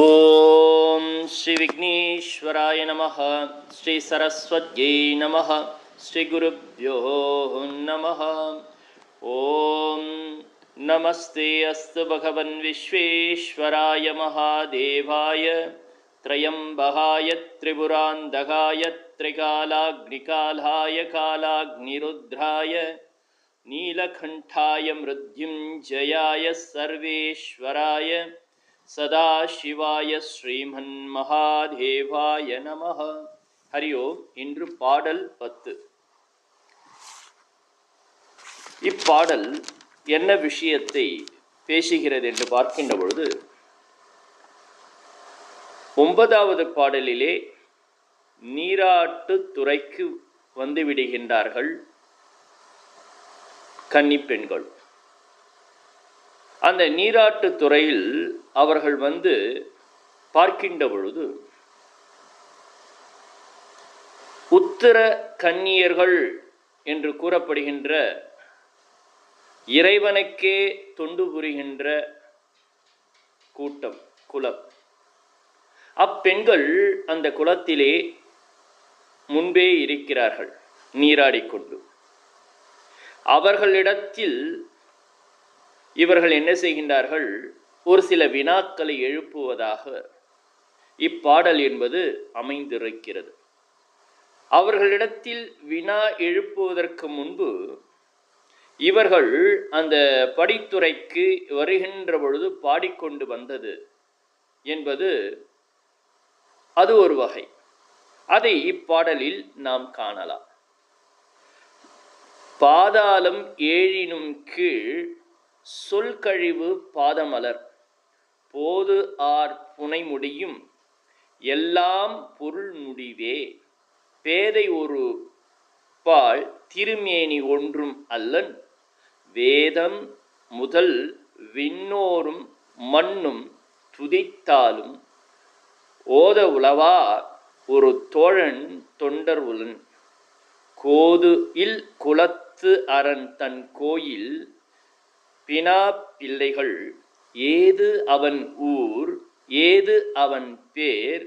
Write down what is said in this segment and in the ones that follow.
ஓம் ஸ்ரீ விக்னேஸ்வராய நமः. ஸ்ரீ சரஸ்வத்யை நமः. ஸ்ரீ குருப்யோ நமः. ஓம் நமஸ்தே அஸ்து பகவன் விஸ்வேஸ்வராய மகாதேவாய த்ரயம்பகாய திரிபுராந்தகாய திரிகாலாக்னிகாலாய காலாக்னிருத்ராய நீலகண்டாய மிருத்யுஞ்சயாய சர்வேஸ்வராய சதாசிவாய ஸ்ரீமன் மகாதேவாய நமः. ஹரி ஓம். இன்று பாடல் 10. இப்பாடல் என்ன விஷயத்தை பேசுகிறது என்று பார்க்கின்ற பொழுது, 9வது பாடலிலே நீராட்டு துறைக்கு வந்துவிடுகின்றார்கள் கன்னி பெண்கள். அந்த நீராட்டு துறையில் அவர்கள் வந்து பார்க்கின்ற பொழுது, உத்தர கன்னியர்கள் என்று கூறப்படுகின்ற இறைவனுக்கே தொண்டு புரிகின்ற கூட்டம், குலம். அப்பெண்கள் அந்த குலத்திலே முன்பே இருக்கிறார்கள் நீராடிக்கொண்டு. அவர்களிடத்தில் இவர்கள் என்ன செய்கின்றார்கள்? ஒரு சில வினாக்களை எழுப்புவதாக இப்பாடல் என்பது அமைந்திருக்கிறது. அவர்களிடத்தில் வினா எழுப்புவதற்கு முன்பு இவர்கள் அந்த படித்துறைக்கு வருகின்ற பொழுது பாடிக்கொண்டு வந்தது என்பது அது ஒரு வகை. அதை இப்பாடலில் நாம் காணலாம். பாதாளம் ஏழினும் கீழ் சொல்கழிவு பாதமலர் போது ஆர் புனை முடியும் எல்லாம் பொருள் முடிவே பேதை ஒரு பால் திருமேனி ஒன்றும் அல்லன் வேதம் முதல் விண்ணோரும் மண்ணும் துதித்தாலும் ஓத உளவா ஒரு தோழன் தொண்டர் உலன் கோது இல் குலத்து அரண் தன் கோயில் பினா பிள்ளைகள் ஏது அவன் ஊர் ஏது அவன் பேர்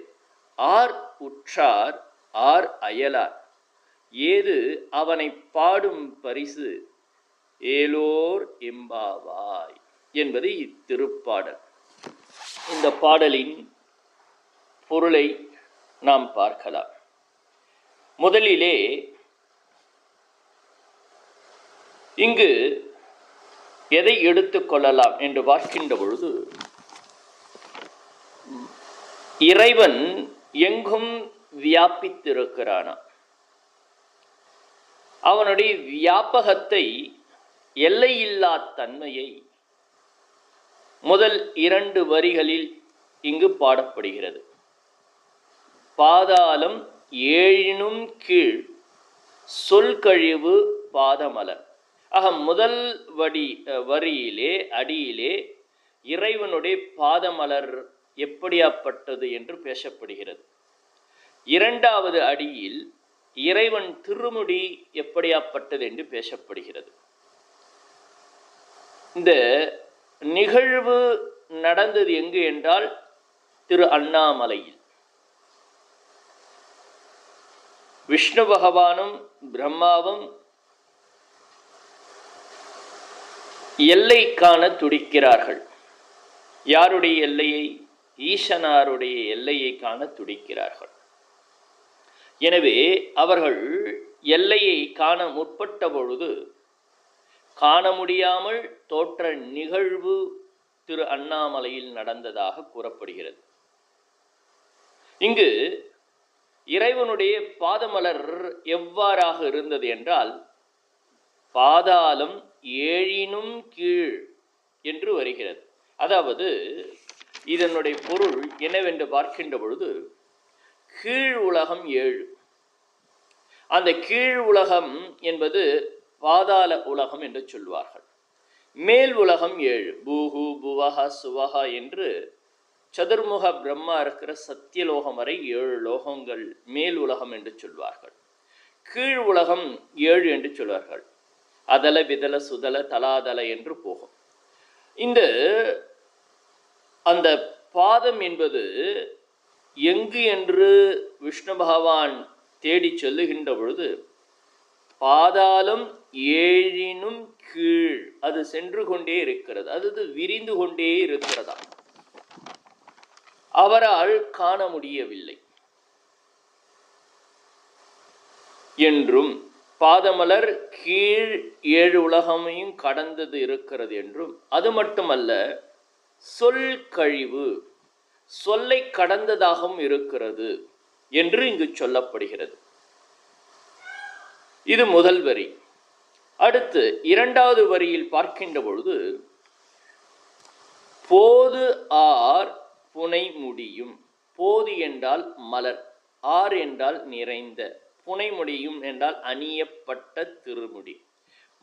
ஆர் உற்றார் ஆர் அயலார் ஏது அவனை பாடும் பரிசு ஏலோர் எம்பாவாய் என்பது இத்திருப்பாடல். இந்த பாடலின் பொருளை நாம் பார்க்கலாம். முதலிலே இங்கு எதை எடுத்துக்கொள்ளலாம் என்று பார்க்கின்ற பொழுது, இறைவன் எங்கும் வியாபித்திருக்கிறானா, அவனுடைய வியாபகத்தை, எல்லையில்லா தன்மையை முதல் 2 வரிகளில் இங்கு பாடப்படுகிறது. பாதாளம் ஏழினும் கீழ் சொல்கழிவு பாதமலர். முதல் வரியிலே அடியிலே இறைவனுடைய பாதமலர் எப்படியாப்பட்டது என்று பேசப்படுகிறது. 2வது அடியில் இறைவன் திருமுடி எப்படியாப்பட்டது என்று பேசப்படுகிறது. இந்த நிகழ்வு நடந்தது எங்கு என்றால் திரு அண்ணாமலையில். விஷ்ணு பகவானும் பிரம்மாவும் எல்லை காண துடிக்கிறார்கள். யாருடைய எல்லையை? ஈசனாருடைய எல்லையை காண துடிக்கிறார்கள். எனவே அவர்கள் எல்லையை காண முற்பட்ட பொழுது காண முடியாமல் தோற்ற நிகழ்வு திரு அண்ணாமலையில் நடந்ததாக கூறப்படுகிறது. இங்கு இறைவனுடைய பாதமலர் எவ்வாறாக இருந்தது என்றால், பாதாளம் ஏழினும் கீழ் என்று வருகிறது. அதாவது இதனுடைய பொருள் என்னவென்று பார்க்கின்ற பொழுது, கீழ் உலகம் 7. அந்த கீழ் உலகம் என்பது பாதாள உலகம் என்று சொல்வார்கள். மேல் உலகம் 7, பூஹு புவஹ சுவஹ என்று சதுர்முக பிரம்மா இருக்கிற சத்தியலோகம் வரை 7 லோகங்கள் மேல் உலகம் என்று சொல்வார்கள். கீழ் உலகம் 7 என்று சொல்வார்கள். அதல விதல சுதல தலாதல என்று போகும். இந்த அந்த பாதம் என்பது எங்கு என்று விஷ்ணு பகவான் தேடி செல்லுகின்ற பொழுது பாதாளம் ஏழினும் கீழ் அது சென்று கொண்டே இருக்கிறது, அது விரிந்து கொண்டே இருக்கிறதா, அவரால் காண முடியவில்லை என்றும், பாதமலர் கீழ் 7 உலகமையும் கடந்தது இருக்கிறது என்றும், அது மட்டுமல்ல சொல் கழிவு சொல்லை கடந்ததாகவும் இருக்கிறது என்று இங்கு சொல்லப்படுகிறது. இது முதல் வரி. அடுத்து இரண்டாவது வரியில் பார்க்கின்ற பொழுது போது ஆர் புனை முடியும். போது என்றால் மலர், ஆர் என்றால் நிறைந்த, புனை முடியும் என்றால் அணியப்பட்ட திருமுடி,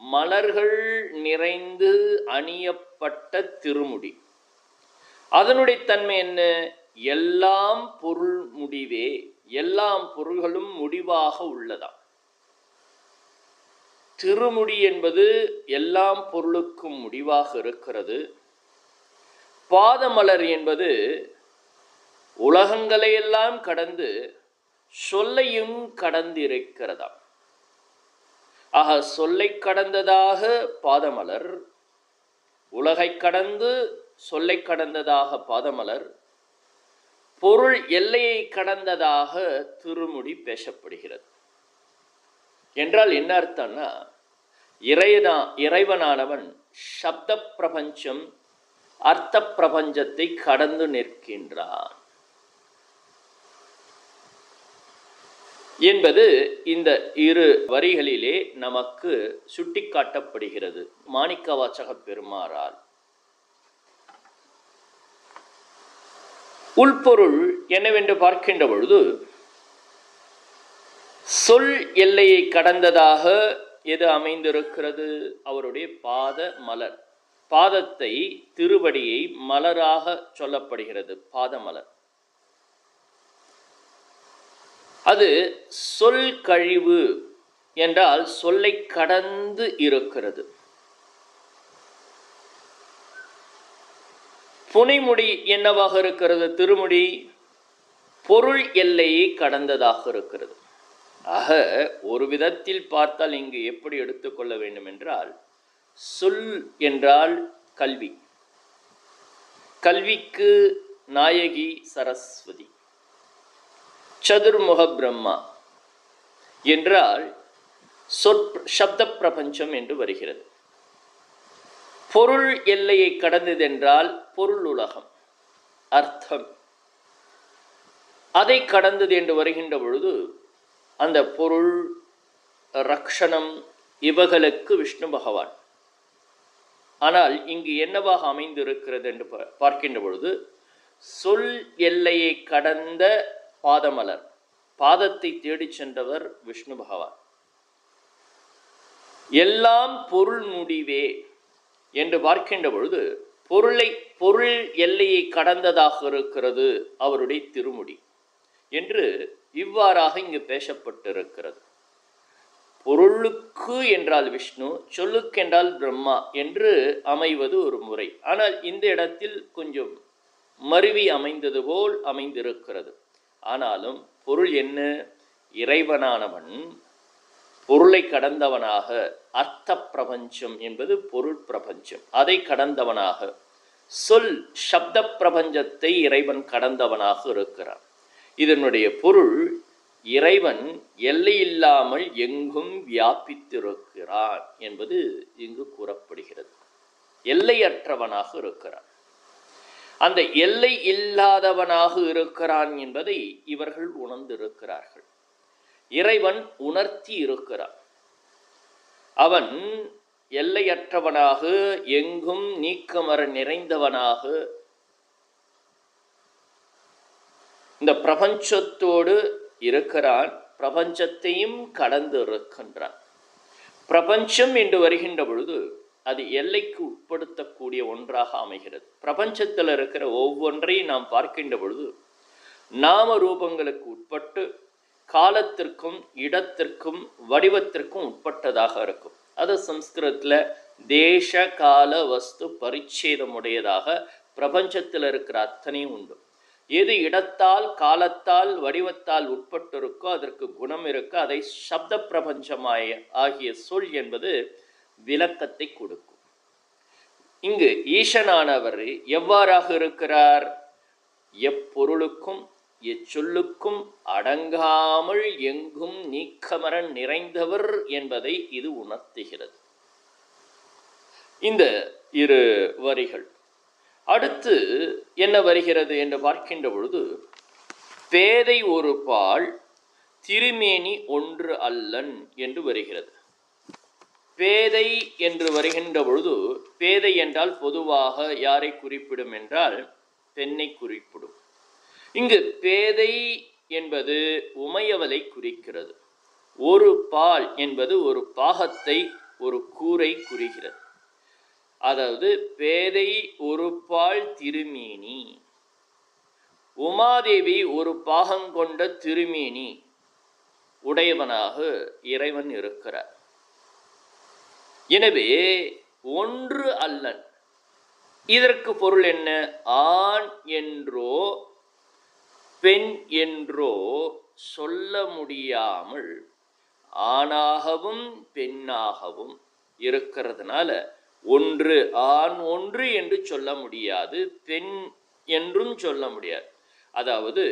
மலர்கள் நிறைந்து அணியப்பட்ட திருமுடி. அதனுடைய தன்மை என்ன? எல்லாம் பொருள் முடிவே, எல்லாம் பொருள்களும் முடிவாக உள்ளதா. திருமுடி என்பது எல்லாம் பொருளுக்கும் முடிவாக இருக்கிறது. பாதமலர் என்பது உலகங்களையெல்லாம் கடந்து சொல்லையும் கடந்திருக்கிறதா. ஆக சொல்லை கடந்ததாக பாதமலர், உலகை கடந்து சொல்லை கடந்ததாக பாதமலர், பொருள் எல்லையை கடந்ததாக திருமுடி பேசப்படுகிறது. என்றால் என்ன அர்த்தம்னா, இறைவனானவன் சப்த பிரபஞ்சம் அர்த்த பிரபஞ்சத்தை கடந்து நிற்கின்றான் என்பது இந்த இரு வரிகளிலே நமக்கு சுட்டிக்காட்டப்படுகிறது மாணிக்கவாசக பெருமாறால். உள்பொருள் என்னவென்று பார்க்கின்ற பொழுது, சொல் எல்லையை கடந்ததாக எது அமைந்திருக்கிறது? அவருடைய பாத மலர். பாதத்தை, திருவடியை மலராக சொல்லப்படுகிறது, பாதமலர். அது சொல் கழிவு என்றால் சொல்லை கடந்து இருக்கிறது. புனைமுடி என்னவாக இருக்கிறது? திருமுடி பொருள் எல்லையை கடந்ததாக இருக்கிறது. ஆக ஒரு விதத்தில் பார்த்தால் இங்கு எப்படி எடுத்துக்கொள்ள வேண்டும் என்றால், சொல் என்றால் கல்வி, கல்விக்கு நாயகி சரஸ்வதி, சதுர்முக பிரம்மா என்றால் சப்த பிரபஞ்சம் என்று வருகிறது. பொருள் எல்லையை கடந்ததென்றால் பொருள் உலகம், அர்த்தம். அதை கடந்தது என்று வருகின்ற பொழுது அந்த பொருள், ரக்ஷணம் இவர்களுக்கு விஷ்ணு பகவான். ஆனால் இங்கு என்னவாக அமைந்திருக்கிறது என்று பார்க்கின்ற பொழுது, சொல் எல்லையை கடந்த பாதமலர், பாதத்தை தேடி சென்றவர் விஷ்ணு பகவான். எல்லாம் பொருள் முடிவே என்று பார்க்கின்ற பொழுது பொருள் எல்லையை கடந்ததாக இருக்கிறது அவருடைய திருமுடி என்று இவ்வாறாக இங்கு பேசப்பட்டிருக்கிறது. பொருளுக்கு என்றால் விஷ்ணு, சொல்லுக்கென்றால் பிரம்மா என்று அமைவது ஒரு முறை. ஆனால் இந்த இடத்தில் கொஞ்சம் மருவி அமைந்தது போல் அமைந்திருக்கிறது. ஆனாலும் பொருள் என்ன? இறைவனானவன் பொருளை கடந்தவனாக, அர்த்த பிரபஞ்சம் என்பது பொருள் பிரபஞ்சம், அதை கடந்தவனாக, சொல் சப்த பிரபஞ்சத்தை இறைவன் கடந்தவனாக இருக்கிறான். இதனுடைய பொருள், இறைவன் எல்லையில்லாமல் எங்கும் வியாபித்திருக்கிறான் என்பது இங்கு கூறப்படுகிறது. எல்லையற்றவனாக இருக்கிறான். அந்த எல்லை இல்லாதவனாக இருக்கிறான் என்பதை இவர்கள் உணர்ந்திருக்கிறார்கள். இறைவன் உணர்த்தி இருக்கிறான். அவன் எல்லையற்றவனாக, எங்கும் நீக்கமற நிறைந்தவனாக இந்த பிரபஞ்சத்தோடு இருக்கிறான். பிரபஞ்சத்தையும் கடந்து இருக்கின்றான். பிரபஞ்சம் என்று வருகின்ற பொழுது அது எல்லைக்கு உட்படுத்தக்கூடிய ஒன்றாக அமைகிறது. பிரபஞ்சத்தில் இருக்கிற ஒவ்வொன்றையும் நாம் பார்க்கின்ற பொழுது நாம ரூபங்களுக்கு உட்பட்டு காலத்திற்கும் இடத்திற்கும் வடிவத்திற்கும் உட்பட்டதாக இருக்கும். அது சம்ஸ்கிருதத்தில் தேச கால வஸ்து பரிச்சேதமுடையதாக பிரபஞ்சத்தில் இருக்கிற அத்தனையும் உண்டு. எது இடத்தால், காலத்தால், வடிவத்தால் உட்பட்டிருக்கோ அதற்கு குணம் இருக்க, அதை சப்த பிரபஞ்சமாய ஆகிய சொல் என்பது விளக்கத்தை கொடுக்கும். இங்கு ஈசனானவர் எவ்வாறாக இருக்கிறார்? எப்பொருளுக்கும் எச்சொல்லுக்கும் அடங்காமல் எங்கும் நீக்கமர நிறைந்தவர் என்பதை இது உணர்த்துகிறது. இந்த இரு வரிகள். அடுத்து என்ன வருகிறது என்று பார்க்கின்ற பொழுது, பேதை ஒரு பால் திருமேனி ஒன்று அல்லன் என்று வருகிறது. பேதை என்று வருகின்ற பொழுது, பேதை என்றால் பொதுவாக யாரை குறிப்பிடும் என்றால் பெண்ணை குறிப்பிடும். இங்கு பேதை என்பது உமையவளை குறிக்கிறது. ஒரு பால் என்பது ஒரு பாகத்தை, ஒரு கூரை குறிக்கிறது. அதாவது பேதை ஒரு பால் திருமேனி, உமாதேவி ஒரு பாகங்கொண்ட திருமேனி உடையவனாக இறைவன் இருக்கிறார். எனவே ஒன்று அல்லன். இதற்கு பொருள் என்ன? ஆண் என்றோ பெண் என்றோ சொல்ல முடியாமல் ஆணாகவும் பெண்ணாகவும் இருக்கிறதுனால ஒன்று, ஆண் ஒன்று என்று சொல்ல முடியாது, பெண் என்றும் சொல்ல முடியாது. அதாவது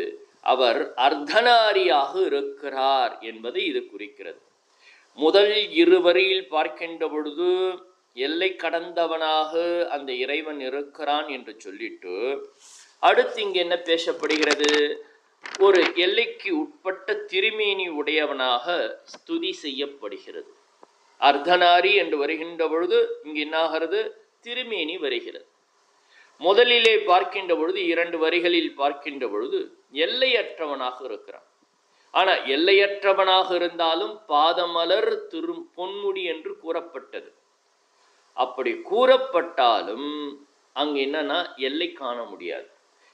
அவர் அர்த்தநாரியாக இருக்கிறார் என்பதை இது குறிக்கிறது. முதல் இருவரில் பார்க்கின்ற பொழுது எல்லை கடந்தவனாக அந்த இறைவன் இருக்கிறான் என்று சொல்லிட்டு, அடுத்து இங்கு என்ன பேசப்படுகிறது? ஒரு எல்லைக்கு உட்பட்ட திருமேனி உடையவனாக ஸ்துதி செய்யப்படுகிறது. அர்த்தநாரி என்று வருகின்ற பொழுது இங்கு என்னாகிறது? திருமேனி வருகிறது. முதலிலே பார்க்கின்ற பொழுது, இரண்டு வரிகளில் பார்க்கின்ற பொழுது எல்லையற்றவனாக இருக்கிறான். ஆனால் எல்லையற்றவனாக இருந்தாலும் பாதமலர் பொன்முடி என்று கூறப்பட்டது. அப்படி கூறப்பட்டாலும் அங்கு என்னன்னா எல்லை காண முடியாது.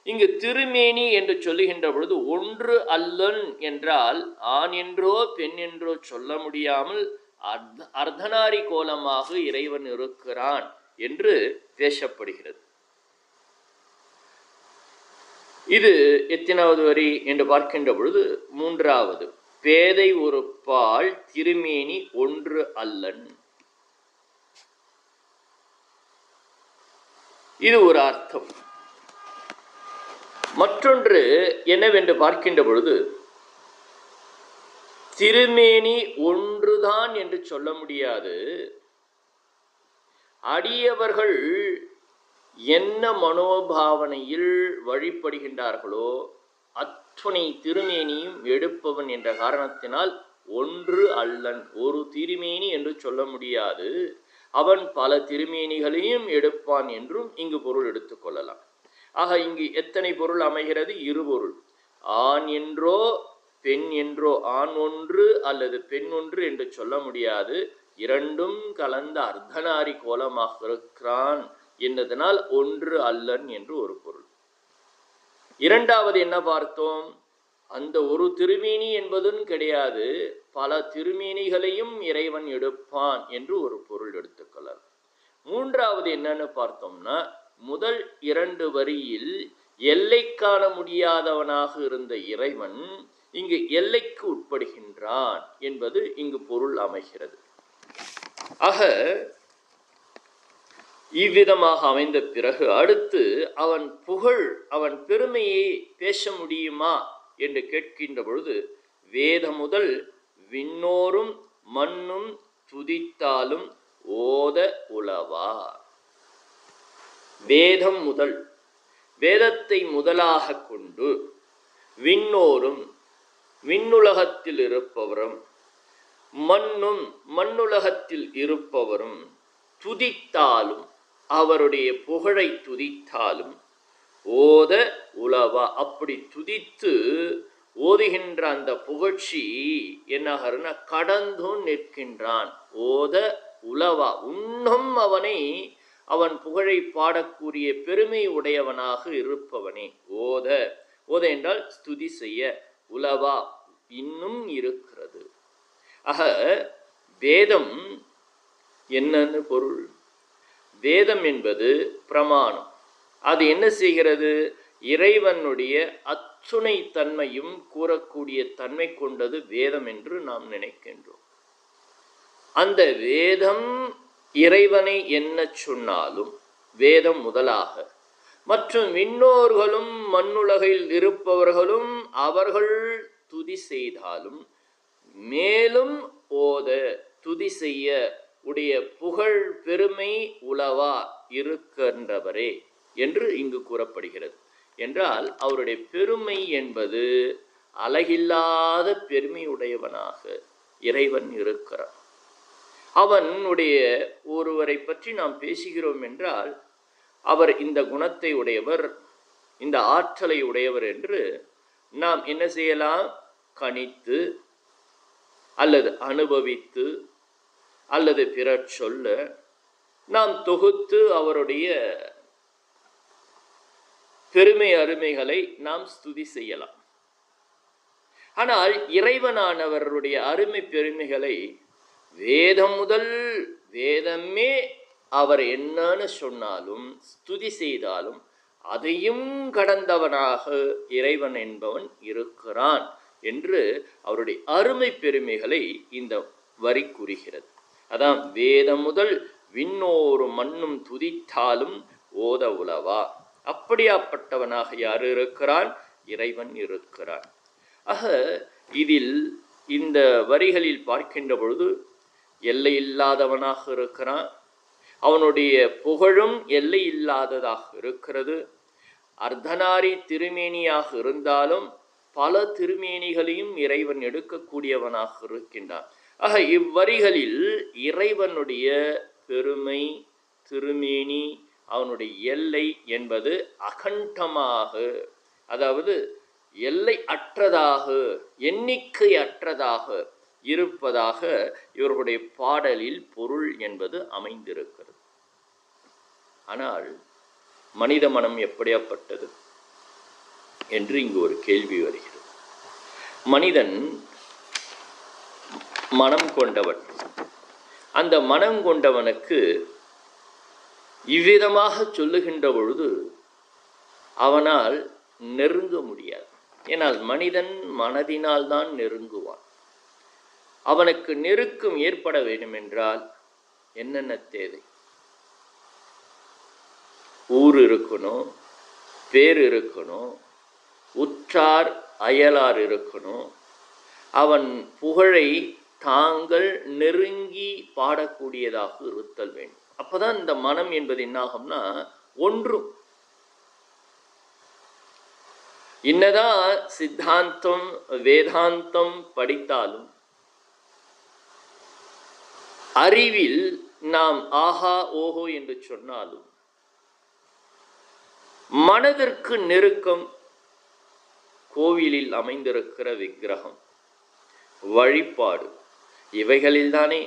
இங்கு திருமேனி என்று சொல்லுகின்ற பொழுது ஒன்று அல்லன் என்றால் ஆண் என்றோ பெண் என்றோ சொல்ல முடியாமல் அர்த்தநாரி கோலமாக இறைவன் இருக்கிறான் என்று பேசப்படுகிறது. இது எத்தனாவது வரி என்று பார்க்கின்ற பொழுது மூன்றாவது. பேதை ஒரு பால் திருமேனி ஒன்று அல்லன். இது ஒரு அர்த்தம். மற்றொன்று என்னவென்று பார்க்கின்ற பொழுது, திருமேனி ஒன்றுதான் என்று சொல்ல முடியாது. அடியவர்கள் என்ன மனோபாவனையில் வழிபடுகின்றார்களோ அத்துணை திருமேனியும் எடுப்பவன் என்ற காரணத்தினால் ஒன்று அல்லன், ஒரு திருமேனி என்று சொல்ல முடியாது. அவன் பல திருமேனிகளையும் எடுப்பான் என்றும் இங்கு பொருள் எடுத்துக்கொள்ளலாம். ஆக இங்கு எத்தனை பொருள் அமைகிறது? இரு பொருள். ஆண் என்றோ பெண் என்றோ, ஆண் ஒன்று அல்லது பெண் ஒன்று என்று சொல்ல முடியாது. இரண்டும் கலந்த அர்த்தநாரி கோலமாக இருக்கிறான் என்பதனால் ஒன்று அல்லன் என்று ஒரு பொருள். இரண்டாவது என்ன பார்த்தோம்? அந்த ஒரு திருமேனி என்பதும் கிடையாது, பல திருமேனிகளையும் இறைவன் எடுப்பான் என்று ஒரு பொருள் எடுத்துக்கொள்ளலாம். மூன்றாவது என்னன்னு பார்த்தோம்னா, முதல் இரண்டு வரியில் எல்லை காண முடியாதவனாக இருந்த இறைவன் இங்கு எல்லைக்கு உட்படுகின்றான் என்பது இங்கு பொருள் அமைகிறது. ஆக இவ்விதமாக அமைந்த பிறகு அடுத்து அவன் புகழ், அவன் பெருமையை பேச முடியுமா என்று கேட்கின்ற பொழுது, வேத முதல் விண்ணோரும் மண்ணும் துதித்தாலும் ஓத உளவா. வேதம் முதல், வேதத்தை முதலாக கொண்டு விண்ணோரும் விண்ணுலகத்தில் இருப்பவரும் மண்ணும் மண்ணுலகத்தில் இருப்பவரும் துதித்தாலும், அவருடைய புகழை துதித்தாலும் ஓத உளவா. அப்படி துதித்து ஓதுகின்ற அந்த புகழ்ச்சி என்னாகிறன்னா கடந்தும் நிற்கின்றான். ஓத உளவா, இன்னும் அவனை, அவன் புகழை பாடக்கூடிய பெருமை உடையவனாக இருப்பவனே. ஓத, ஓத என்றால் ஸ்துதி செய்ய, உளவா இன்னும் இருக்கிறது. ஆக வேதம் என்னன்னு பொருள்? வேதம் என்பது பிரமாணம். அது என்ன செய்கிறது? இறைவனுடைய அத்துணை தன்மையும் கூறக்கூடிய தன்மை கொண்டது வேதம் என்று நாம் நினைக்கின்றோம். அந்த வேதம் இறைவனை என்ன சொன்னாலும், வேதம் முதலாக, மற்றும் விண்ணோர்களும் மண்ணுலகில் இருப்பவர்களும் அவர்கள் துதி செய்தாலும் மேலும் ஓத துதி செய்ய உடைய புகழ் பெருமை உளவா இருக்கின்றவரே என்று இங்கு கூறப்படுகிறது. என்றால் அவருடைய பெருமை என்பது அழகில்லாத பெருமையுடையவனாக இறைவன் இருக்கிறான். அவனுடைய ஒருவரை பற்றி நாம் பேசுகிறோம் என்றால் அவர் இந்த குணத்தை உடையவர், இந்த ஆற்றலை உடையவர் என்று நாம் என்ன செய்யலாம்? கணித்து அல்லது அனுபவித்து அல்லது பிறர் சொல்ல நாம் தொகுத்து அவருடைய பெருமை அருமைகளை நாம் ஸ்துதி செய்யலாம். ஆனால் இறைவனானவருடைய அருமை பெருமைகளை வேதம் முதல் வேதமே அவர் என்னன்னு சொன்னாலும் ஸ்துதி செய்தாலும் அதையும் கடந்தவனாக இறைவன் என்பவன் இருக்கிறான் என்று அவருடைய அருமை பெருமைகளை இந்த வரி கூறுகிறது. அதான் வேதம் முதல் விண்ணோரும் மண்ணும் துதித்தாலும் ஓத உலவா. அப்படியாப்பட்டவனாக யார் இருக்கிறான்? இறைவன் இருக்கிறான். ஆக இதில் இந்த வரிகளில் பார்க்கின்ற பொழுது எல்லை இல்லாதவனாக இருக்கிறான். அவனுடைய புகழும் எல்லை இல்லாததாக இருக்கிறது. அர்த்தநாரி திருமேனியாக இருந்தாலும் பல திருமேனிகளையும் இறைவன் எடுக்கக்கூடியவனாக இருக்கின்றான். ஆக இவ்வரிகளில் இறைவனுடைய பெருமை, திருமேனி, அவனுடைய எல்லை என்பது அகண்டமாக, அதாவது எல்லை அற்றதாக, எண்ணிக்கை அற்றதாக இருப்பதாக இவர்களுடைய பாடலில் பொருள் என்பது அமைந்திருக்கிறது. ஆனால் மனித மனம் எப்படியாப்பட்டது என்று இங்கு ஒரு கேள்வி வருகிறது. மனிதன் மனம் கொண்டவன். அந்த மனம் கொண்டவனுக்கு இவ்விதமாக சொல்லுகின்ற பொழுது அவனால் நெருங்க முடியாது. ஏனால் மனிதன் மனதினால் தான் நெருங்குவான். அவனுக்கு நெருக்கம் ஏற்பட வேண்டும் என்றால் என்னென்ன தேவை? ஊர் இருக்கணும், பேர் இருக்கணும், உற்றார் அயலார் இருக்கணும். அவன் புகழை தாங்கள் நெருங்கி பாடக்கூடியதாக இருத்தல் வேண்டும். அப்பதான் இந்த மனம் என்பது என்னாகும்னா ஒன்றும். இன்னதான் சித்தாந்தம் வேதாந்தம் படித்தாலும் அறிவில் நாம் ஆஹா ஓஹோ என்று சொன்னாலும் மனதிற்கு நெருக்கம் கோவிலில் அமைந்திருக்கிற விக்கிரகம், வழிபாடு, இவைகளில்தானே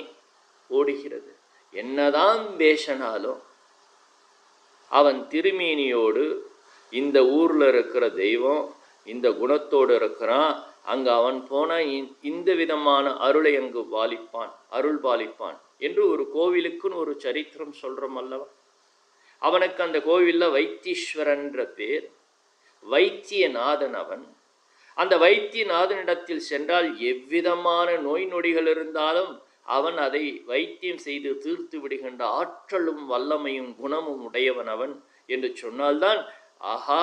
ஓடுகிறது. என்னதான் பேசினாலும் அவன் திருமேனியோடு இந்த ஊர்ல இருக்கிற தெய்வம் இந்த குணத்தோடு இருக்கிறான், அங்கு அவன் போனால் இந்த விதமான அருளை அங்கு பாலிப்பான், அருள் பாலிப்பான் என்று ஒரு கோவிலுக்குன்னு ஒரு சரித்திரம் சொல்றோம் அல்லவா? அவனுக்கு அந்த கோவிலில் வைத்தீஸ்வரன்ற பேர், வைத்தியநாதன் அவன். அந்த வைத்தியநாதனிடத்தில் சென்றால் எவ்விதமான நோய் நொடிகள் இருந்தாலும் அவன் அதை வைத்தியம் செய்து தீர்த்து விடுகின்ற ஆற்றலும் வல்லமையும் குணமும் உடையவன் அவன் என்று சொன்னால்தான் ஆஹா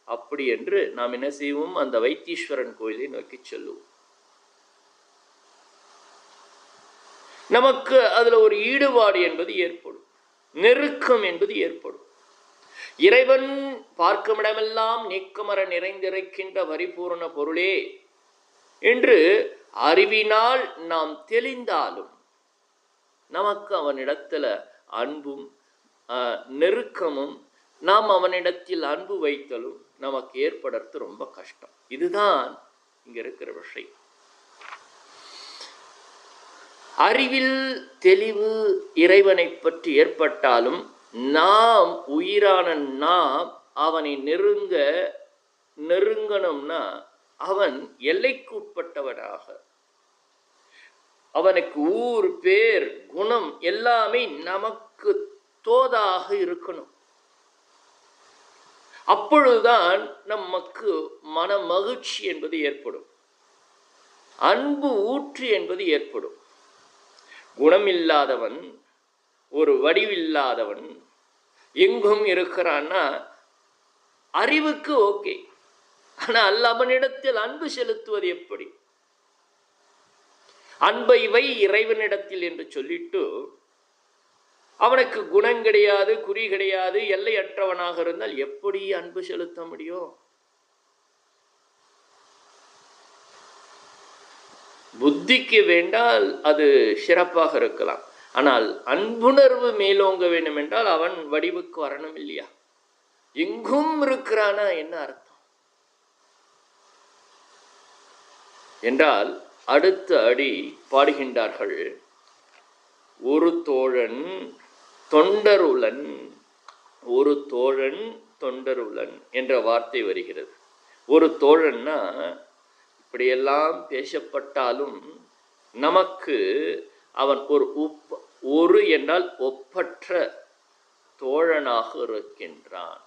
அப்படி என்று நாம் என்ன செய்வோம்? அந்த வைத்தீஸ்வரன் கோயிலை நோக்கி செல்லுவோம். நமக்கு அதுல ஒரு ஈடுபாடு என்பது ஏற்படும், நெருக்கம் என்பது ஏற்படும். இறைவன் பார்க்குமிடமெல்லாம் நீக்கமர நிறைந்திருக்கின்ற பரிபூர்ண பொருளே என்று அறிவினால் நாம் தெளிந்தாலும் நமக்கு அவனிடத்துல அன்பும் நெருக்கமும், நாம் அவனிடத்தில் அன்பு வைத்தலும் நமக்கு ஏற்படுறது ரொம்ப கஷ்டம். இதுதான் இங்க இருக்கிற விஷயம். அறிவில் தெளிவு இறைவனை பற்றி ஏற்பட்டாலும் நாம் உயிரான நாம் அவனை நெருங்கணும்னா அவன் எல்லைக்கு உட்பட்டவனாக, அவனுக்கு ஊர் பேர் குணம் எல்லாமே நமக்கு தோதாக இருக்கணும். அப்பொழுதுதான் நமக்கு மன மகிழ்ச்சி என்பது ஏற்படும், அன்பு ஊற்று என்பது ஏற்படும். குணமில்லாதவன், ஒரு வடிவில்லாதவன் எங்கும் இருக்கிறான்னா அறிவுக்கு ஓகே, ஆனால் அவனிடத்தில் அன்பு செலுத்துவது எப்படி? அன்பை வை இறைவனிடத்தில் என்று சொல்லிட்டு அவனுக்கு குணம் கிடையாது, குறி கிடையாது, எல்லையற்றவனாக இருந்தால் எப்படி அன்பு செலுத்த முடியும்? புத்திக்கு வேண்டால் அது சிறப்பாக இருக்கலாம், ஆனால் அன்புணர்வு மேலோங்க வேண்டும் என்றால் அவன் வடிவுக்கு வரணும் இல்லையா? எங்கும் இருக்கிறானா என்ன அர்த்தம் என்றால் அடுத்த அடி பாடுகின்றார்கள். ஒரு தோழன் தொண்டருளன், ஒரு தோழன் தொண்டருளன் என்ற வார்த்தை வருகிறது. ஒரு தோழன்னா இப்படியெல்லாம் பேசப்பட்டாலும் நமக்கு அவன் ஒரு என்றால் ஒப்பற்ற தோழனாக இருக்கின்றான்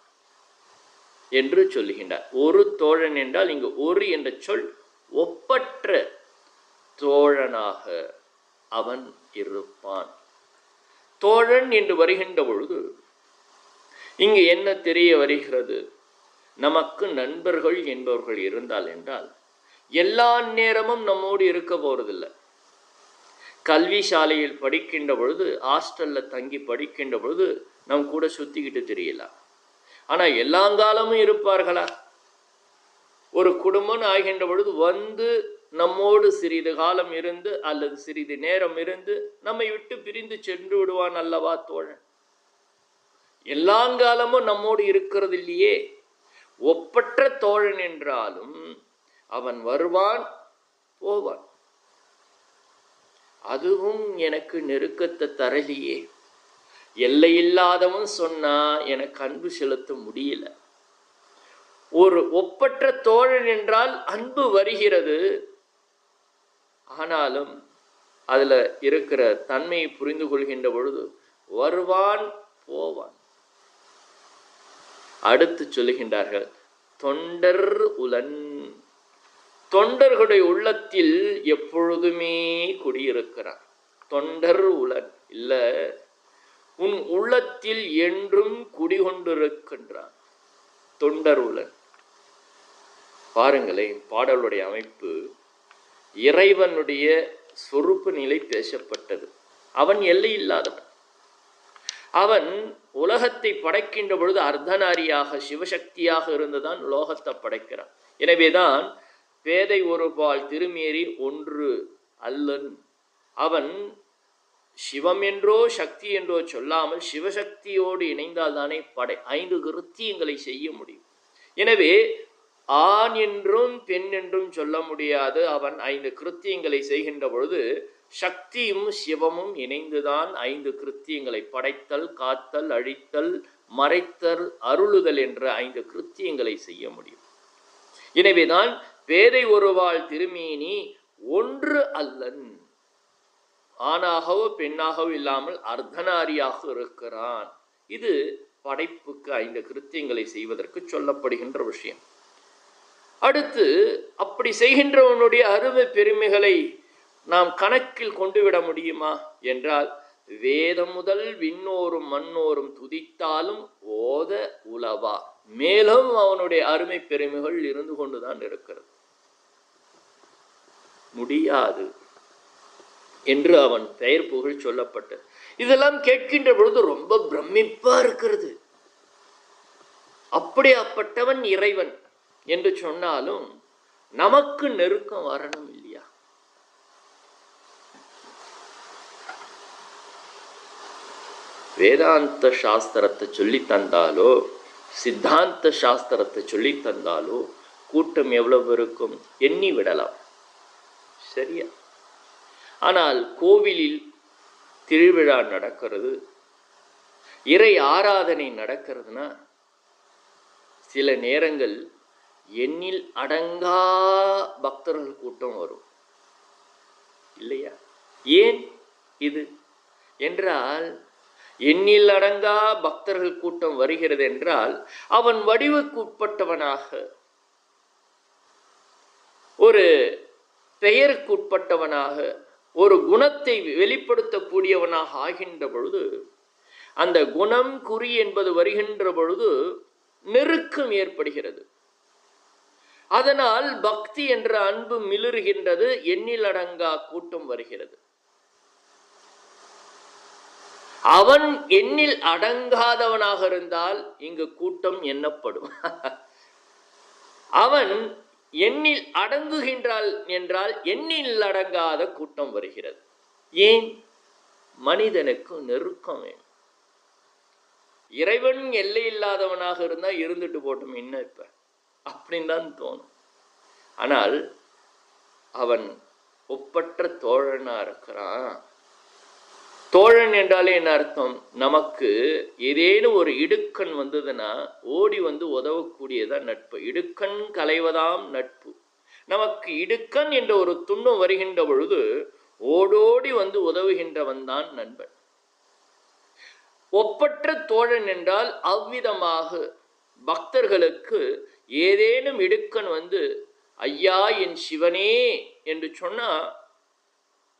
என்று சொல்லுகின்றார். ஒரு தோழன் என்றால் இங்கு ஒரு என்ற சொல் ஒப்பற்ற தோழனாக அவன் இருப்பான். தோழன் என்று வருகின்ற பொழுது இங்கு என்ன தெரிய வருகிறது? நமக்கு நண்பர்கள் என்பவர்கள் இருந்தால் என்றால் எல்லா நேரமும் நம்மோடு இருக்க போறதில்லை. கல்வி சாலையில் படிக்கின்ற பொழுது, ஹாஸ்டல்ல தங்கி படிக்கின்ற பொழுது நம் கூட சுத்திக்கிட்டு தெரியலாம். ஆனா எல்லாங்காலமும் இருப்பார்களா? ஒரு குடும்பம் ஆகின்ற பொழுது வந்து நம்மோடு சிறிது காலம் இருந்து அல்லது சிறிது நேரம் இருந்து நம்மை விட்டு பிரிந்து சென்று விடுவான் அல்லவா தோழன்? எல்லாங்காலமும் நம்மோடு இருக்கிறது இல்லையே. ஒப்பற்ற தோழன் என்றாலும் அவன் வருவான் போவான். அதுவும் எனக்கு நெருக்கத்தை தரலையே. எல்லையில்லாதவன் சொன்னா எனக்கு அன்பு செலுத்த முடியல. ஒரு ஒப்பற்ற தோழன் என்றால் அன்பு வருகிறது, ஆனாலும் அதுல இருக்கிற தன்மையை புரிந்து கொள்கின்ற பொழுது வருவான் போவான். அடுத்து சொல்லுகின்றார்கள், தொண்டர் உலன், தொண்டர்களுடைய உள்ளத்தில் எப்பொழுதுமே குடியிருக்கிறான். தொண்டர் உலன் இல்ல, உன் உள்ளத்தில் என்றும் குடிகொண்டிருக்கின்றான் தொண்டர் உலன். பாருங்களேன், பாடலுடைய அமைப்பு இறைவனுடைய சொரூப நிலை பேசப்பட்டது. அவன் எல்லை இல்லாதவன். அவன் உலகத்தை படைக்கின்ற பொழுது அர்த்தநாரியாக சிவசக்தியாக இருந்துதான் உலோகத்தை படைக்கிறான். எனவேதான் பேதை ஒருபால் திருமேறி ஒன்று அல்லன். அவன் சிவம் என்றோ சக்தி என்றோ சொல்லாமல் சிவசக்தியோடு இணைந்தால் தானே 5 கிருத்தியங்களை செய்ய முடியும். எனவே ஆண் என்றும் பெண் என்றும் சொல்ல முடியாது. அவன் 5 கிருத்தியங்களை செய்கின்ற பொழுது சக்தியும் சிவமும் இணைந்துதான் 5 கிருத்தியங்களை, படைத்தல், காத்தல், அழித்தல், மறைத்தல், அருளுதல் என்ற 5 கிருத்தியங்களை செய்ய முடியும். எனவேதான் பேதை ஒருவாள் திருமேனி ஒன்று அல்லன், ஆணாகவோ பெண்ணாகவோ இல்லாமல் அர்த்தநாரியாக இருக்கிறான். இது படைப்புக்கு 5 கிருத்தியங்களை செய்வதற்கு சொல்லப்படுகின்ற விஷயம். அடுத்து அப்படி செய்கின்றவனுடைய அருமை பெருமைகளை நாம் கணக்கில் கொண்டு விட முடியுமா என்றால், வேதம் முதல் விண்ணோரும் மண்ணோரும் துதித்தாலும் ஓத உலவா, மேலும் அவனுடைய அருமை பெருமைகள் இருந்து கொண்டுதான் இருக்கிறது. முடியாது என்று அவன் பெயர் புகழ் சொல்லப்பட்டது. இதெல்லாம் கேட்கின்ற பொழுது ரொம்ப பிரமிப்பா இருக்கிறது. அப்படியாப்பட்டவன் இறைவன் என்று சொன்னாலும் நமக்கு நெருக்கம் வரணும் இல்லையா? வேதாந்த சாஸ்திரத்தை சொல்லி தந்தாலோ சித்தாந்த சாஸ்திரத்தை சொல்லி தந்தாலோ கூட்டம் எவ்வளவு இருக்கும் எண்ணி விடலாம், சரியா? ஆனால் கோவிலில் திருவிழா நடக்கிறது, இறை ஆராதனை நடக்கிறதுனா சில நேரங்கள் எண்ணில் அடங்கா பக்தர்கள் கூட்டம் வரும் இல்லையா? ஏன் இது என்றால், எண்ணில் அடங்கா பக்தர்கள் கூட்டம் வருகிறது என்றால் அவன் வடிவுக்கு உட்பட்டவனாக, ஒரு பெயருக்கு உட்பட்டவனாக, ஒரு குணத்தை வெளிப்படுத்தக்கூடியவனாக ஆகின்ற பொழுது, அந்த குணம் குறி என்பது வருகின்ற பொழுது நெருக்கம் ஏற்படுகிறது. அதனால் பக்தி என்ற அன்பு மிளிர்கின்றது, எண்ணில் அடங்கா கூட்டம் வருகிறது. அவன் எண்ணில் அடங்காதவனாக இருந்தால் இங்கு கூட்டம் எண்ணப்படும். அவன் எண்ணில் அடங்குகின்றால் என்றால் எண்ணில் அடங்காத கூட்டம் வருகிறது. ஏன்? மனிதனுக்கு நெருக்கம் வேணும். இறைவன் எல்லை இல்லாதவனாக இருந்தால் இருந்துட்டு போட்டும், இன்னும் இப்ப அப்படின்னு தான் தோணும். ஆனால் அவன் ஒப்பற்ற தோழனா இருக்கிறான். தோழன் என்றாலே என்ன அர்த்தம்? நமக்கு ஏதேனும் ஒரு இடுக்கண் வந்ததுன்னா ஓடி வந்து உதவக்கூடியதான் நட்பு. இடுக்கண் களைவதாம் நட்பு. நமக்கு இடுக்கண் என்ற ஒரு துன்பம் வருகின்ற பொழுது ஓடோடி வந்து உதவுகின்றவன் தான் நண்பன். ஒப்பற்ற தோழன் என்றால் அவ்விதமாக பக்தர்களுக்கு ஏதேனும் இடுக்கண் வந்து ஐயா என் சிவனே என்று சொன்னா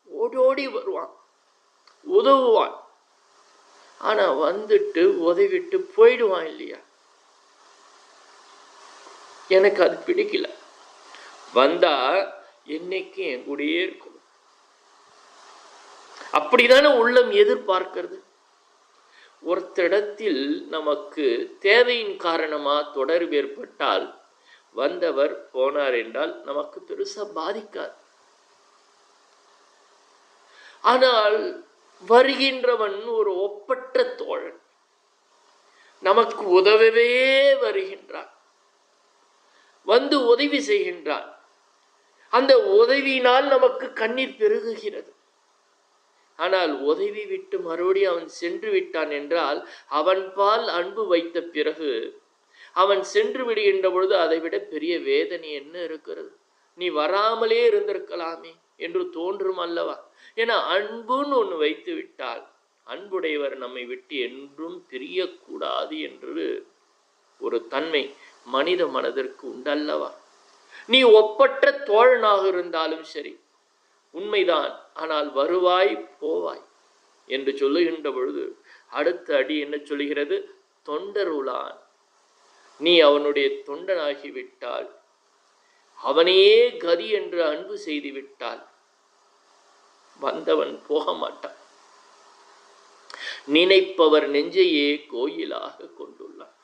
ஓடோடி வருவான், உதவுவான். ஆனா வந்துட்டு உதவிட்டு போயிடுவான் இல்லையா? எனக்கு அது பிடிக்கல. வந்தா என்னைக்கு என் கூடயே இருக்கும். அப்படிதானே உள்ளம் எதிர்பார்க்கிறது. ஒருத்தரிடத்தில் நமக்கு தேவையின் காரணமா தொடர்பு ஏற்பட்டால் வந்தவர் போனார் என்றால் நமக்கு பெருசா பாதிக்காது. ஆனால் வருகின்றவன் ஒரு ஒப்பற்ற தோழன், நமக்கு உதவவே வருகின்றான், வந்து உதவி செய்கின்றான். அந்த உதவியினால் நமக்கு கண்ணீர் பெருகுகிறது. ஆனால் உதவி விட்டு மறுபடியும் அவன் சென்று விட்டான் என்றால் அவன் பால் அன்பு வைத்த பிறகு அவன் சென்று விடுகின்ற பொழுது அதை விட பெரிய வேதனை என்ன இருக்கிறது? நீ வராமலே இருந்திருக்கலாமே என்று தோன்றும் அல்லவா? ஏன்னா அன்புன்னு ஒன்று வைத்து விட்டால் அன்புடையவர் நம்மை விட்டு என்றும் பிரியக்கூடாது என்று ஒரு தன்மை மனித மனதிற்கு உண்டல்லவா? நீ ஒப்பற்ற தோழனாக இருந்தாலும் சரி, உண்மைதான். ஆனால் வருவாய் போவாய் என்று சொல்லுகின்ற பொழுது அடுத்த அடி என்ன சொல்லுகிறது? தொண்டருளான். நீ அவனுடைய தொண்டனாகிவிட்டால், அவனையே கதி என்று அன்பு செய்து விட்டால் வந்தவன் போக மாட்டான். நினைப்பவர் நெஞ்சையே கோயிலாக கொண்டுள்ளான்.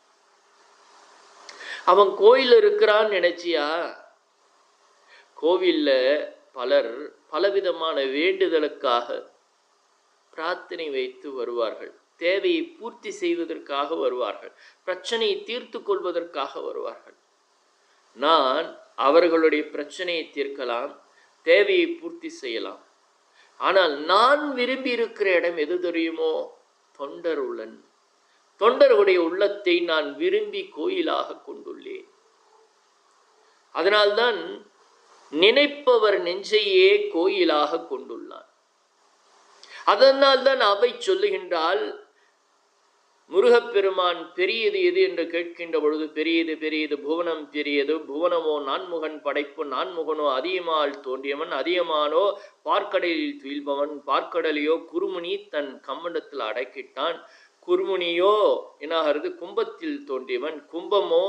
அவன் கோயில் இருக்கிறான் நினைச்சியா? கோவில்ல பலர் பலவிதமான வேண்டுதலுக்காக பிரார்த்தனை வைத்து வருவார்கள். தேவையை பூர்த்தி செய்வதற்காக வருவார்கள். பிரச்சனையை தீர்த்து கொள்வதற்காக வருவார்கள். நான் அவர்களுடைய பிரச்சனையை தீர்க்கலாம், தேவையை பூர்த்தி செய்யலாம். ஆனால் நான் விரும்பி இருக்கிற இடம் எது தெரியுமோ? தொண்டருளன். தொண்டர்களுடைய உள்ளத்தை நான் விரும்பி கோயிலாக கொண்டுள்ளேன். அதனால்தான் நினைப்பவர் நெஞ்சையே கோயிலாக கொண்டுள்ளான். அதனால்தான் அவை சொல்லுகின்றால், முருகப்பெருமான் பெரியது எது என்று கேட்கின்ற பொழுது பெரியது பெரியது புவனம் பெரியது, புவனமோ நான்முகன் படைப்பு, நான்முகனோ அதியமால் தோன்றியவன், அதியமானோ பார்க்கடலில் துயில்பவன், பார்க்கடலையோ குருமுனி தன் கம்மண்டத்தில் அடக்கிட்டான், குருமுனியோ என்னாகிறது கும்பத்தில் தோன்றியவன், கும்பமோ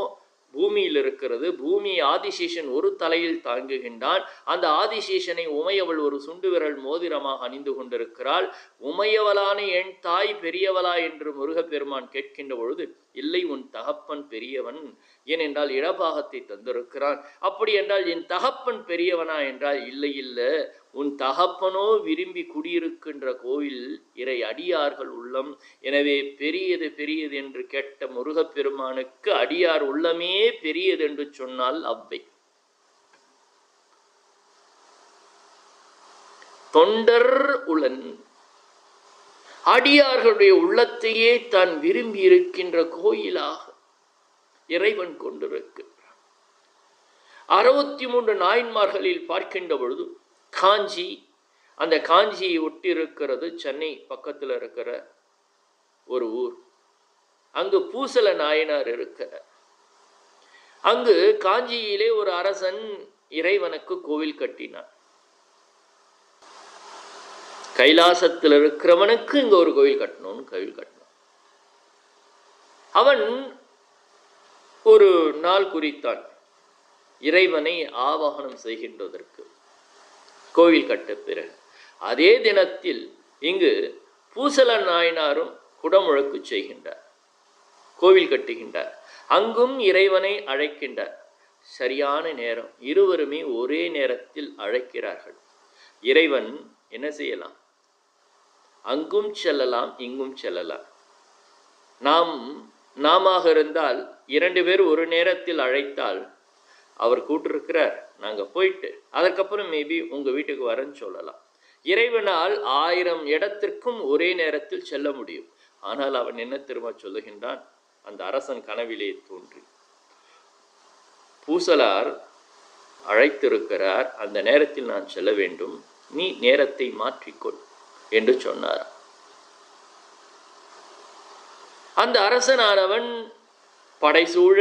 பூமியில் இருக்கிறது, பூமி ஆதிசேஷன் ஒரு தலையில் தாங்குகின்றான். அந்த ஆதிசேஷனை உமையவள் ஒரு சுண்டு விரல் மோதிரமாக அணிந்து கொண்டிருக்கிறாள். உமையவளான என் தாய் பெரியவளா என்று முருகப்பெருமான் கேட்கின்ற பொழுது, இல்லை உன் தகப்பன் பெரியவன், ஏனென்றால் இடபாகத்தை தந்திருக்கிறான். அப்படி என்றால் என் தகப்பன் பெரியவனா என்றால் இல்லை இல்லை, உன் தகப்பனோ விரும்பி குடியிருக்கின்ற கோவில் இறை அடியார்கள் உள்ளம். எனவே பெரியது பெரியது என்று கேட்ட முருகப்பெருமானுக்கு அடியார் உள்ளமே பெரியது என்று சொன்னால் அவ்வை. தொண்டர் உளன், அடியார்களுடைய உள்ளத்தையே தான் விரும்பி இருக்கின்ற கோயிலாக இறைவன் கொண்டிருக்கின்றான். 63 நாயன்மார்களில் பார்க்கின்ற பொழுது காஞ்சி, அந்த காஞ்சியை ஒட்டி இருக்கிறது சென்னை பக்கத்தில் இருக்கிற ஒரு ஊர். அங்கு பூசல நாயனார் இருக்கிறார். அங்கு காஞ்சியிலே ஒரு அரசன் இறைவனுக்கு கோவில் கட்டினான். கைலாசத்தில் இருக்கிறவனுக்கு இங்க ஒரு கோவில் கட்டணும்னு கோவில் கட்டினான். அவன் ஒரு நாள் குறித்தான் இறைவனை ஆவாகனம் செய்கின்றதற்கு கோவில் கட்ட பிறகு. அதே தினத்தில் இங்கு பூசல நாயனாரும் குடமுழக்கு செய்கின்றார், கோவில் கட்டுகின்றார். அங்கும் இறைவனை அழைக்கின்றார். சரியான நேரம், இருவருமே ஒரே நேரத்தில் அழைக்கிறார்கள். இறைவன் என்ன செய்யலாம்? அங்கும் செல்லலாம், இங்கும் செல்லலாம். நாம இருந்தால் 2 பேர் ஒரு நேரத்தில் அழைத்தால் அவர் கூட்டிருக்கிறார், நாங்கள் போயிட்டு அதற்கப்புறம் மேபி உங்கள் வீட்டுக்கு வரேன்னு சொல்லலாம். இறைவனால் 1000 இடத்திற்கும் ஒரே நேரத்தில் செல்ல முடியும். ஆனால் அவன் என்ன திரும்ப சொல்லுகின்றான்? அந்த அரசன் கனவிலே தோன்றி, பூசலார் அழைத்திருக்கிறார், அந்த நேரத்தில் நான் செல்ல வேண்டும், நீ நேரத்தை மாற்றிக்கொள் என்று சொன்னார். அந்த அரசனானவன் படைசூழ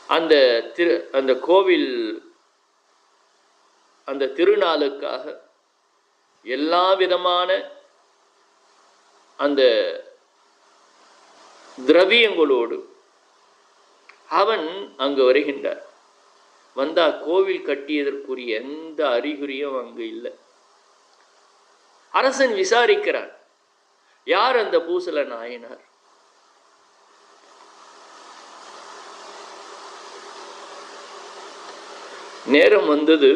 அந்த கோவில் அந்த திருநாளுக்காக எல்லா விதமான அந்த திரவியங்களோடு அவன் அங்கு வருகின்றார். வந்தா கோவில் கட்டியதற்குரிய எந்த அறிகுறியும் அங்கு இல்லை. அரசன் விசாரிக்கிறான், யார் அந்த பூசல நாயனார்? நேரம் வந்தது.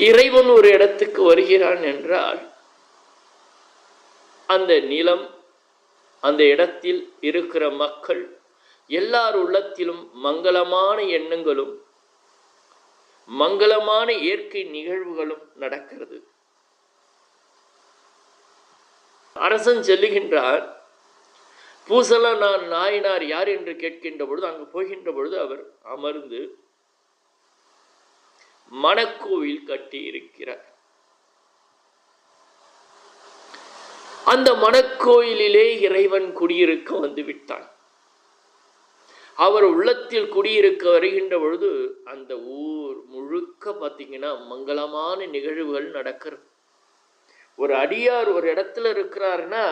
இறைவன் ஒரு இடத்துக்கு வருகிறான் என்றால் அந்த நிலம், அந்த இடத்தில் இருக்கிற மக்கள் எல்லார் உள்ளத்திலும் மங்களமான எண்ணங்களும் மங்களமான இயற்கை நிகழ்வுகளும் நடக்கிறது. அரசன் செல்லுகின்றார். பூசல நாயனார் யார் என்று கேட்கின்ற பொழுது, அங்கு போகின்ற பொழுது அவர் அமர்ந்து மணக்கோவில் கட்டி இருக்கிறார். அந்த மணக்கோயிலிலே இறைவன் குடியிருக்க வந்து விட்டான். அவர் உள்ளத்தில் குடியிருக்க வருகின்ற பொழுது அந்த ஊர் முழுக்க பார்த்தீங்கன்னா மங்களமான நிகழ்வுகள் நடக்கிறது. ஒரு அடியார் ஒரு இடத்துல இருக்கிறாருன்னா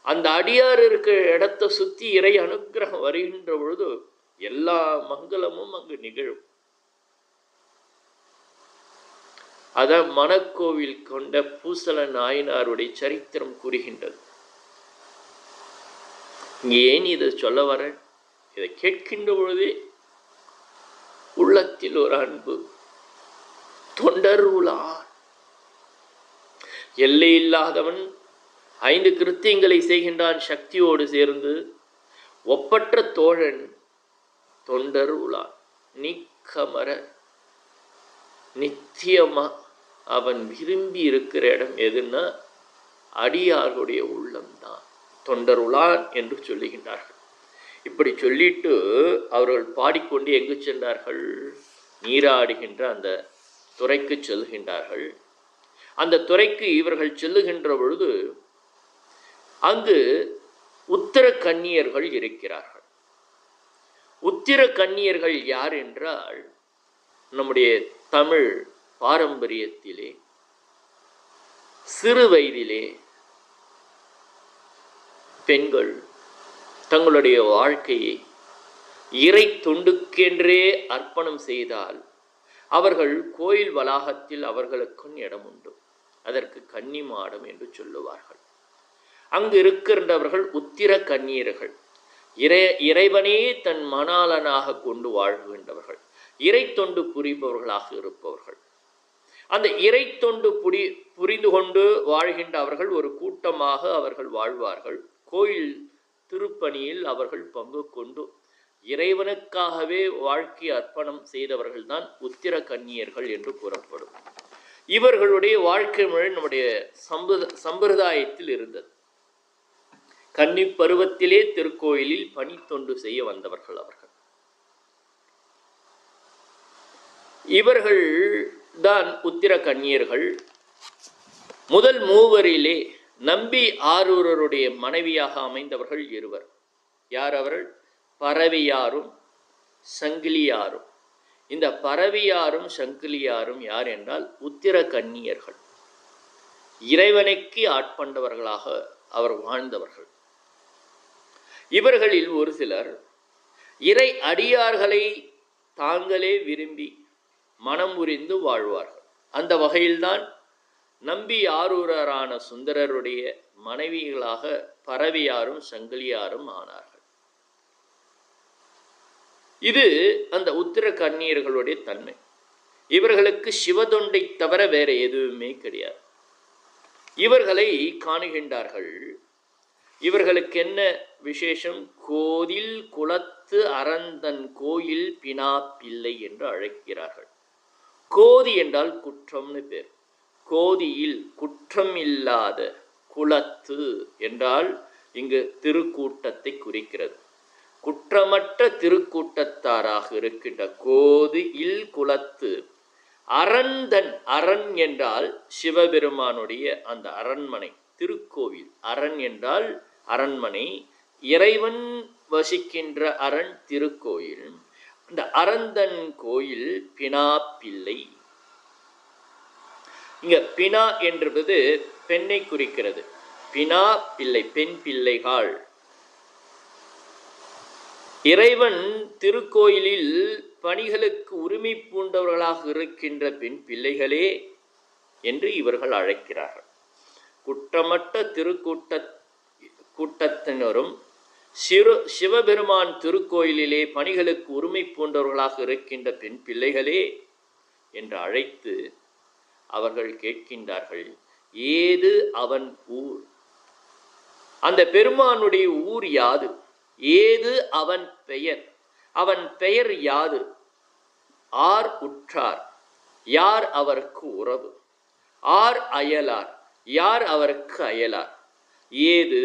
அந்த அடியார் இருக்கிற இடத்தை சுற்றி இறை அனுக்கிரகம் வருகின்ற பொழுது எல்லா மங்களமும் அங்கு நிகழும். அதான் மணக்கோவில் கொண்ட பூசல நாயனாருடைய சரித்திரம் கூறுகின்றது. இங்கே ஏன் இதை சொல்ல வர? இதை கேட்கின்ற பொழுதே உள்ளத்தில் ஒரு அன்பு, தொண்டருளார், எல்லை இல்லாதவன் 5 கிருத்தியங்களை செய்கின்றான் சக்தியோடு சேர்ந்து. ஒப்பற்ற தோழன் தொண்டர் உளார், நீக்கமர நித்தியமா அவன் விரும்பி இருக்கிற இடம் எதுன்னா அடியார்களுடைய உள்ளம்தான். தொண்டர் உளான் என்று சொல்லுகின்றார்கள். இப்படி சொல்லிட்டு அவர்கள் பாடிக்கொண்டு எங்கு சென்றார்கள்? நீராடுகின்ற அந்த துறைக்கு செல்கின்றார்கள். அந்த துறைக்கு இவர்கள் செல்லுகின்ற பொழுது அங்கு உத்தர கன்னியர்கள் இருக்கிறார்கள். உத்திர கன்னியர்கள் யார் என்றால், நம்முடைய தமிழ் பாரம்பரியத்திலே சிறு வயதிலே பெண்கள் தங்களுடைய வாழ்க்கையை இறை தொண்டுக்கென்றே அர்ப்பணம் செய்தால் அவர்கள் கோயில் வளாகத்தில் அவர்களுக்கும் இடம் உண்டு. அதற்கு கன்னி மாடம் என்று சொல்லுவார்கள். அங்கு இருக்கின்றவர்கள் உத்திர கன்னியர்கள். இறைவனே தன் மணாளனாக கொண்டு வாழ்கின்றவர்கள், இறை தொண்டு புரிபவர்களாக இருப்பவர்கள். அந்த இறை தொண்டு புரிந்து கொண்டு வாழ்கின்ற அவர்கள் ஒரு கூட்டமாக அவர்கள் வாழ்வார்கள். கோயில் திருப்பணியில் அவர்கள் பங்கு கொண்டு இறைவனுக்காகவே வாழ்க்கை அர்ப்பணம் செய்தவர்கள் தான் உத்திர கன்னியர்கள் என்று கூறப்படும். இவர்களுடைய வாழ்க்கை முறை நம்முடைய சம்பிரதாயத்தில் இருந்தது. கன்னி பருவத்திலே திருக்கோயிலில் பணி தொண்டு செய்ய வந்தவர்கள் அவர்கள். இவர்கள் தான் உத்திர கன்னியர்கள். முதல் மூவரிலே நம்பி ஆரூரருடைய மனைவியாக அமைந்தவர்கள் இருவர். யார் அவர்கள்? பரவியாரும் சங்கிலியாரும். இந்த பரவியாரும் சங்கிலியாரும் யார் என்றால் உத்திர கன்னியர்கள். இறைவனுக்கு ஆட்பண்டவர்களாக அவர் வாழ்ந்தவர்கள். இவர்களில் ஒரு சிலர் இறை அடியார்களை தாங்களே விரும்பி மனம் உரிந்து வாழ்வார்கள். அந்த வகையில்தான் நம்பி ஆரூரரான சுந்தரருடைய மனைவிகளாக பரவியாரும் சங்கிலியாரும் ஆனார்கள். இது அந்த உத்திர கன்னியர்களுடைய தன்மை. இவர்களுக்கு சிவதொண்டை தவிர வேற எதுவுமே கிடையாது. இவர்களை காணுகின்றார்கள். இவர்களுக்கு என்ன விசேஷம்? கோதில் குலத்து அறந்தன் கோயில் பினா பிள்ளை என்று அழைக்கிறார்கள். கோதி என்றால் குற்றம்னு பேர். கோதியில் குற்றம் இல்லாத, குலத்து என்றால் இங்கு திருக்கூட்டத்தை குறிக்கிறது. குற்றமற்ற திருக்கூட்டத்தாராக இருக்கின்ற கோது இல் குலத்து அரண்தன். அரண் என்றால் சிவபெருமானுடைய அந்த அரண்மனை, திருக்கோவில். அரண் என்றால் அரண்மனை, இறைவன் வசிக்கின்ற அரண் திருக்கோயில். அந்த அரந்தன் கோயில் பினா பிள்ளை. இங்க பினா என்பது பெண்ணை குறிக்கிறது. பினா பிள்ளை, பெண் பிள்ளைகள். இறைவன் திருக்கோயிலில் பணிகளுக்கு உரிமை பூண்டவர்களாக இருக்கின்ற பெண் பிள்ளைகளே என்று இவர்கள் அழைக்கிறார்கள். குற்றமற்ற கூட்டத்தினரும் சிவபெருமான் திருக்கோயிலிலே பணிகளுக்கு உரிமை பூண்டவர்களாக இருக்கின்ற பெண் பிள்ளைகளே என்று அழைத்து அவர்கள் கேட்கின்றார்கள், ஏது அவன் ஊர்? அந்த பெருமானுடைய ஊர் யாது? ஏது அவன் பெயர்? அவன் பெயர் யாது? ஆர் உற்றார்? யார் அவருக்கு உறவு? ஆர் அயலார்? யார் அவருக்கு அயலார்? ஏது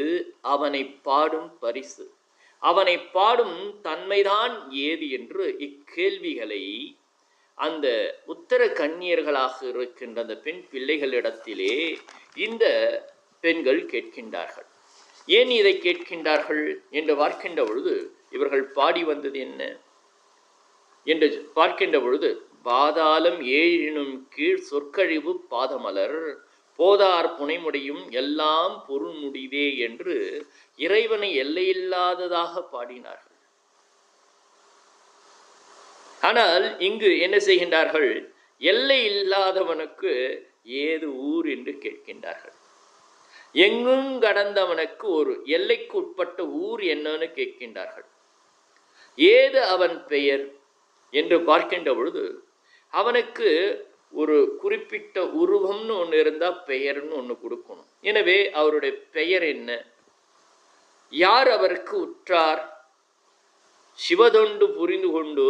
அவனை பாடும் பரிசு? அவனை பாடும் தன்மைதான் ஏது என்று இக்கேள்விகளை அந்த உத்தர கன்னியர்களாக இருக்கின்ற அந்த பெண் பிள்ளைகளிடத்திலே இந்த பெண்கள் கேட்கின்றார்கள். ஏன் இதை கேட்கின்றார்கள் என்று பார்க்கின்ற பொழுது இவர்கள் பாடி வந்தது என்ன என்று பார்க்கின்ற பொழுது, பாதாளம் ஏழினும் கீழ் சொற்கழிவு பாதமலர் போதார் புனைமுடியும் எல்லாம் பொருள் முடிவே என்று இறைவனை எல்லையில்லாததாக பாடினார்கள். ஆனால் இங்கு என்ன செய்கின்றார்கள்? எல்லை இல்லாதவனுக்கு ஏது ஊர் என்று கேட்கின்றார்கள். எங்கும் கடந்தவனுக்கு ஒரு எல்லைக்கு உட்பட்ட ஊர் என்னன்னு கேட்கின்றார்கள். ஏது அவன் பெயர் என்று பார்க்கின்ற பொழுது அவனுக்கு ஒரு குறிப்பிட்ட உருவம்னு ஒன்று இருந்தால் பெயர்னு ஒன்று கொடுக்கணும். எனவே அவருடைய பெயர் என்ன? யார் அவருக்கு உற்றார்? சிவதொண்டு புரிந்து கொண்டு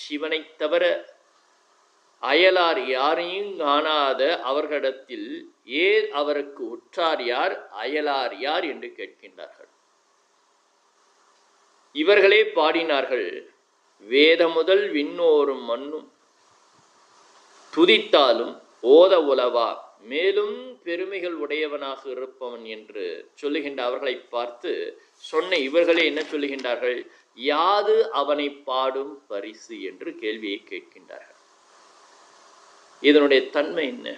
சிவனை தவிர அயலார் யாரையும் காணாத அவர்களிடத்தில் ஏன் அவருக்கு உற்றார் யார், அயலார் யார் என்று கேட்கின்றார்கள். இவர்களே பாடினார்கள், வேத முதல் விண்ணோரும் மண்ணும் துதித்தாலும் ஓத உலவா மேலும் பெருமைகள் உடையவனாக இருப்பவன் என்று சொல்லுகின்ற அவர்களை பார்த்து சொன்ன இவர்களே என்ன சொல்லுகின்றார்கள்? யாது அவனை பாடும் பரிசு என்று கேள்வியை கேட்கின்றார்கள். இதனுடைய தன்மை என்ன?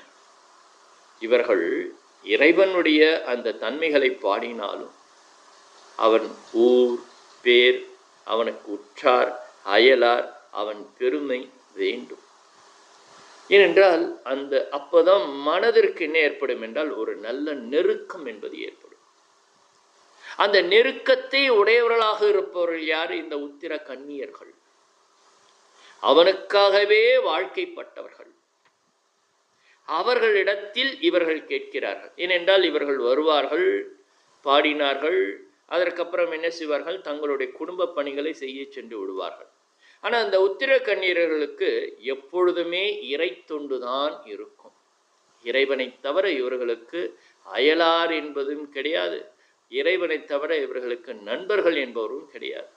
இவர்கள் இறைவனுடைய அந்த தன்மைகளை பாடினாலும் அவன் ஊர் பேர், அவனுக்கு உற்றார் அயலார், அவன் பெருமை வேண்டும். ஏனென்றால் அந்த அப்போதான் மனதிற்கு என்ன ஏற்படும் என்றால் ஒரு நல்ல நெருக்கம் என்பது ஏற்படும். அந்த நெருக்கத்தை உடையவர்களாக இருப்பவர்கள் யார்? இந்த உத்திர கன்னியர்கள். அவனுக்காகவே வாழ்க்கைப்பட்டவர்கள். அவர்களிடத்தில் இவர்கள் கேட்கிறார்கள். ஏனென்றால் இவர்கள் வருவார்கள், பாடினார்கள், அதற்கப்புறம் என்ன செய்வார்கள்? தங்களுடைய குடும்ப பணிகளை செய்ய சென்று விடுவார்கள். ஆனால் அந்த உத்திர கன்னியர்களுக்கு எப்பொழுதுமே இறை தொண்டுதான் இருக்கும். இறைவனை தவிர இவர்களுக்கு அயலார் என்பதும் கிடையாது. இறைவனை தவிர இவர்களுக்கு நண்பர்கள் என்பவரும் கிடையாது.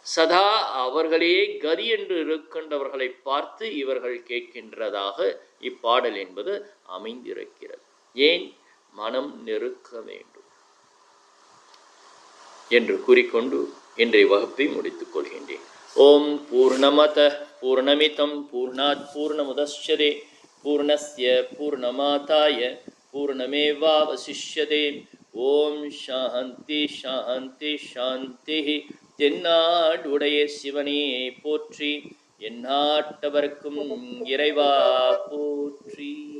சதா அவர்களே கதி என்று இருக்கின்றவர்களை பார்த்து இவர்கள் கேட்கின்றதாக இப்பாடல் என்பது அமைந்திருக்கிறது. ஏன்? மனம் நெருக்க வேண்டும் என்று கூறிக்கொண்டு இன்றைய வகுப்பை முடித்துக் கொள்கின்றேன். ஓம் பூர்ணமத பூர்ணமிதம் பூர்ணாத் பூர்ணமுதச்யதே பூர்ணஸ்ய பூர்ணமாதாய பூர்ணமேவாவசிஷ்யதே. ஓம் சாந்தி சாந்தி சாந்தி. தென்னாடுடைய சிவனே போற்றி, எந்நாட்டவர்க்கும் இறைவா போற்றி.